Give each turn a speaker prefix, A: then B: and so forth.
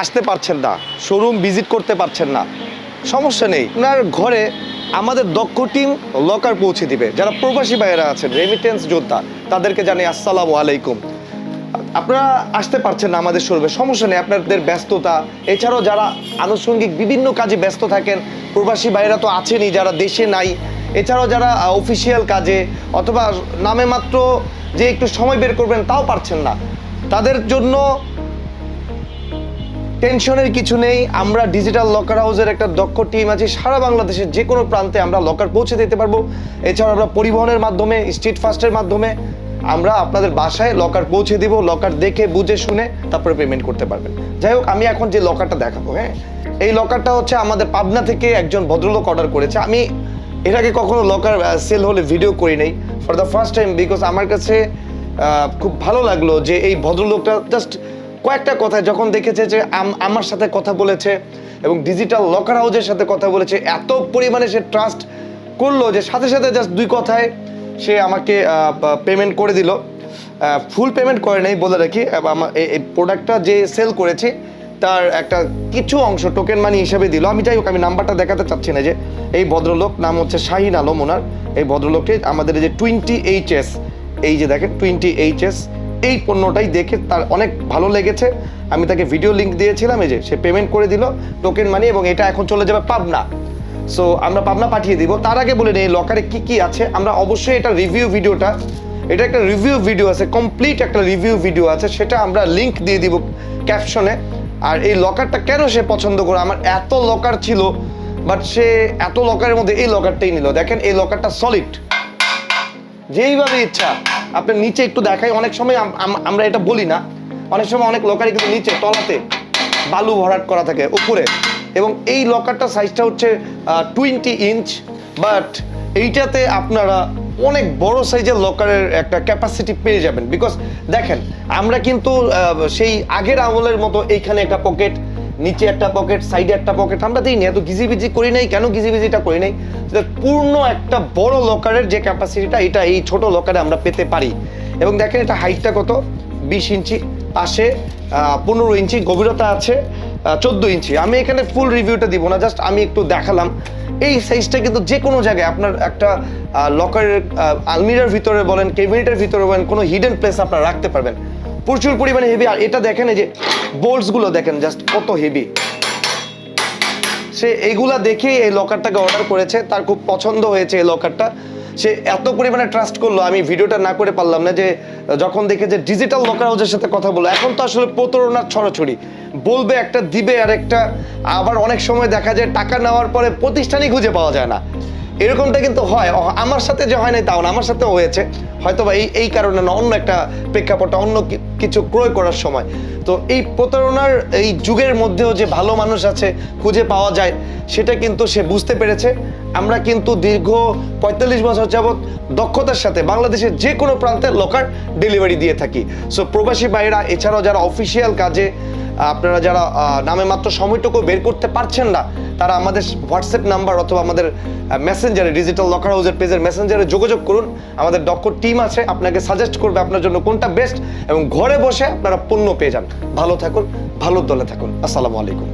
A: আসতে পারছেন না, শোরুম ভিজিট করতে পারছেন না, সমস্যা নেই, আপনার ঘরে আমাদের দক্ষ টিম লকার পৌঁছে দিবে। যারা প্রবাসী ভাইয়েরা আছেন, রেমিটেন্স যোদ্ধা, তাদেরকে জানি আসসালামু আলাইকুম। আপনারা আসতে পারছেন না আমাদের শোরুমে, সমস্যা নেই, আপনাদের ব্যস্ততা, এছাড়াও যারা আনুষঙ্গিক বিভিন্ন কাজে ব্যস্ত থাকেন, প্রবাসী ভাইয়েরা তো আছেনই যারা দেশে নাই, এছাড়াও যারা অফিসিয়াল কাজে অথবা নামে মাত্র যে একটু সময় বের করবেন তাও পারছেন না, তাদের জন্য টেনশনের কিছু নেই। আমরা ডিজিটাল লকার হাউসের একটা দক্ষ টিম আছে, সারা বাংলাদেশের যে কোনো প্রান্তে আমরা লকার পৌঁছে দিতে পারবো। এছাড়াও আমরা পরিবহনের মাধ্যমে, স্ট্রিট ফাস্টের মাধ্যমে আমরা আপনাদের বাসায় লকার পৌঁছে দিব। লকার দেখে বুঝে শুনে তারপরে পেমেন্ট করতে পারবেন। যাই হোক, আমি এখন যে লকারটা দেখাবো, হ্যাঁ, এই লকারটা হচ্ছে আমাদের পাবনা থেকে একজন ভদ্রলোক অর্ডার করেছে। আমি এর আগে কখনো লকার সেল হলে ভিডিও করি নাই, for the first time, because আমার কাছে খুব ভালো লাগলো যে এই ভদ্রলোকটা জাস্ট কয়েকটা কথায় যখন দেখেছে যে আমার সাথে কথা বলেছে এবং ডিজিটাল লকার হাউসের সাথে কথা বলেছে, এত পরিমাণে সে ট্রাস্ট করলো যে সাথে সাথে জাস্ট 2 কথায় সে আমাকে পেমেন্ট করে দিল। ফুল পেমেন্ট করে নেই বলে রাখি, আমার এই প্রোডাক্টটা যে সেল করেছে তার একটা কিছু অংশ টোকেন মানি হিসেবে দিল। আমি যাই হোক, আমি নাম্বারটা দেখাতে চাচ্ছি না। যে এই ভদ্রলোক নাম হচ্ছে শাহিন আলম, ওনার এই ভদ্রলোকটি আমাদের এই যে 20HS, এই যে দেখেন 20HS, এই পণ্যটাই দেখে তার অনেক ভালো লেগেছে। আমি তাকে ভিডিও লিঙ্ক দিয়েছিলাম, এই যে সে পেমেন্ট করে দিল টোকেন মানি, এবং এটা এখন চলে যাবে পাবনা। সো আমরা পাবনা পাঠিয়ে দিব। তার আগে বলে নেই লকারে কি কি আছে। আমরা অবশ্যই এটা রিভিউ ভিডিওটা, এটা একটা রিভিউ ভিডিও আছে, কমপ্লিট একটা রিভিউ ভিডিও আছে, সেটা আমরা লিঙ্ক দিয়ে দিব ক্যাপশনে। আর এই লকারটা কেন সে পছন্দ করে, আমার এত লকার ছিল বাট সে এত লকারের মধ্যে এই লকারটাই নিল। দেখেন এই লকারটা সলিড, যেইভাবে ইচ্ছা আপনার নিচে একটু দেখাই। অনেক সময় আমরা এটা বলি না, অনেক সময় অনেক লকারে কিন্তু নিচে তলাতে বালু ভরাট করা থাকে উপরে, এবং এই লকারটা সাইজটা হচ্ছে 20 ইঞ্চ, বাট এইটাতে আপনারা অনেক বড় সাইজের লকারের একটা ক্যাপাসিটি পেয়ে যাবেন। বিকজ দেখেন আমরা কিন্তু সেই আগের আমলের মতো এইখানে একটা পকেট, নিচে একটা পকেট, সাইডে একটা পকেট আমরা দিইনি, এত গিজিবিজি করি নাই। কেন গিজিবিজিটা করি নাই? পূর্ণ একটা বড় লকারের যে ক্যাপাসিটিটা, এটা এই ছোট লকারে আমরা পেতে পারি। এবং দেখেন এটা হাইটটা কত, 20 ইঞ্চি, পাশে 15 ইঞ্চি, গভীরতা আছে 14 ইঞ্চি। আমি এখানে ফুল রিভিউটা দিব না, জাস্ট আমি একটু দেখালাম। এই সাইজটা কিন্তু যে কোনো জায়গায় আপনার একটা লকারের আলমিরার ভিতরে বলেন, ক্যাবিনেটের ভিতরে বলেন, কোনো হিডেন প্লেস আপনারা রাখতে পারবেন। প্রচুর পরিমাণে হেভি। আর এটা দেখেন, এই যে বোল্টসগুলো দেখেন জাস্ট কত হেভি। সে এইগুলা দেখেই এই লকারটাকে অর্ডার করেছে, তার খুব পছন্দ হয়েছে এই লকারটা। সে এত পরিমাণে ট্রাস্ট করলো, আমি ভিডিওটা না করে পারলাম না, যে যখন দেখে যে ডিজিটাল লকার হাউসের সাথে কথা বললো। এখন তো আসলে প্রতারণার ছড়াছড়ি, বলবে একটা দিবে আর একটা, আবার অনেক সময় দেখা যায় টাকা নেওয়ার পরে প্রতিষ্ঠানই খুঁজে পাওয়া যায় না। এরকমটা কিন্তু হয়, আমার সাথে যে হয় নাই তাও না, আমার সাথেও হয়েছে, হয়তো বা এই কারণে না, অন্য একটা প্রেক্ষাপটে অন্য কিছু ক্রয় করার সময়। তো এই প্রতারণার এই যুগের মধ্যেও যে ভালো মানুষ আছে, খুঁজে পাওয়া যায়, সেটা কিন্তু সে বুঝতে পেরেছে। আমরা কিন্তু দীর্ঘ 45 বছর যাবৎ দক্ষতার সাথে বাংলাদেশের যে কোনো প্রান্তে লকার ডেলিভারি দিয়ে থাকি। সো প্রবাসী ভাইরা, এছাড়াও যারা অফিসিয়াল কাজে আপনারা যারা নামে মাত্র সময়টুকু বের করতে পারছেন না, তারা আমাদের হোয়াটসঅ্যাপ নাম্বার অথবা আমাদের মেসেঞ্জারে, ডিজিটাল লকার হাউসের পেজের মেসেঞ্জারে যোগাযোগ করুন। আমাদের দক্ষ টিম আছে, আপনাকে সাজেস্ট করবে আপনার জন্য কোনটা বেস্ট, এবং ঘরে বসে আপনারা পণ্য পেয়ে যান। ভালো থাকুন, ভালো দলে থাকুন। আসসালামু আলাইকুম।